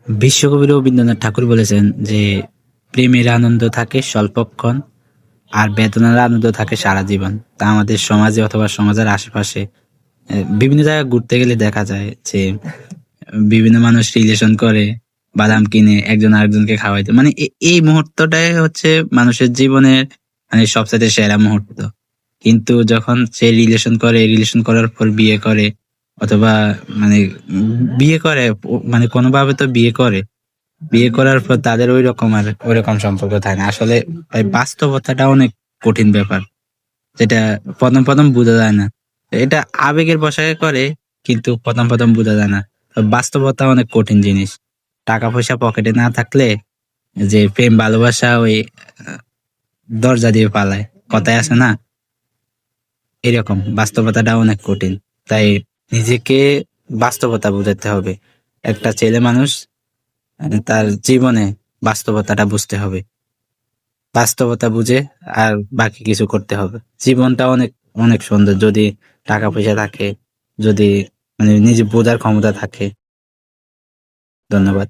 বিশ্বকবি রবীন্দ্রনাথ ঠাকুর বলেছেন যে প্রেমের আনন্দ থাকে স্বল্পক্ষণ আর বেদনার আনন্দ থাকে সারা জীবন। তা আমাদের সমাজে অথবা সমাজের আশেপাশে বিভিন্ন জায়গায় ঘুরতে গেলে দেখা যায় যে বিভিন্ন মানুষ রিলেশন করে, বাদাম কিনে একজন আরেকজনকে খাওয়াইতে, মানে এই মুহূর্তটাই হচ্ছে মানুষের জীবনের মানে সবচেয়ে সেরা মুহূর্ত। কিন্তু যখন সে রিলেশন করার পর বিয়ে করে অথবা মানে বিয়ে করে, মানে কোনোভাবে তো বিয়ে করে, বিয়ে করার পর তাদের ওই রকম সম্পর্ক থাকে না আসলে। এই বাস্তবতাটা অনেক কঠিন ব্যাপার, যেটা প্রথম প্রথম বোঝা যায় না। এটা আবেগের বশে করে, কিন্তু প্রথম প্রথম বোঝা যায় না। বাস্তবতা অনেক কঠিন জিনিস। টাকা পয়সা পকেটে না থাকলে যে প্রেম ভালোবাসা ওই দরজা দিয়ে পালায়, কথায় আছে না, এরকম বাস্তবতাটা অনেক কঠিন। তাই নিজেকে বাস্তবতা বোঝাতে হবে। একটা ছেলে মানুষ তার জীবনে বাস্তবতাটা বুঝতে হবে, বাস্তবতা বুঝে আর বাকি কিছু করতে হবে। জীবনটা অনেক অনেক সুন্দর যদি টাকা পয়সা থাকে, যদি মানে নিজে বোঝার ক্ষমতা থাকে। ধন্যবাদ।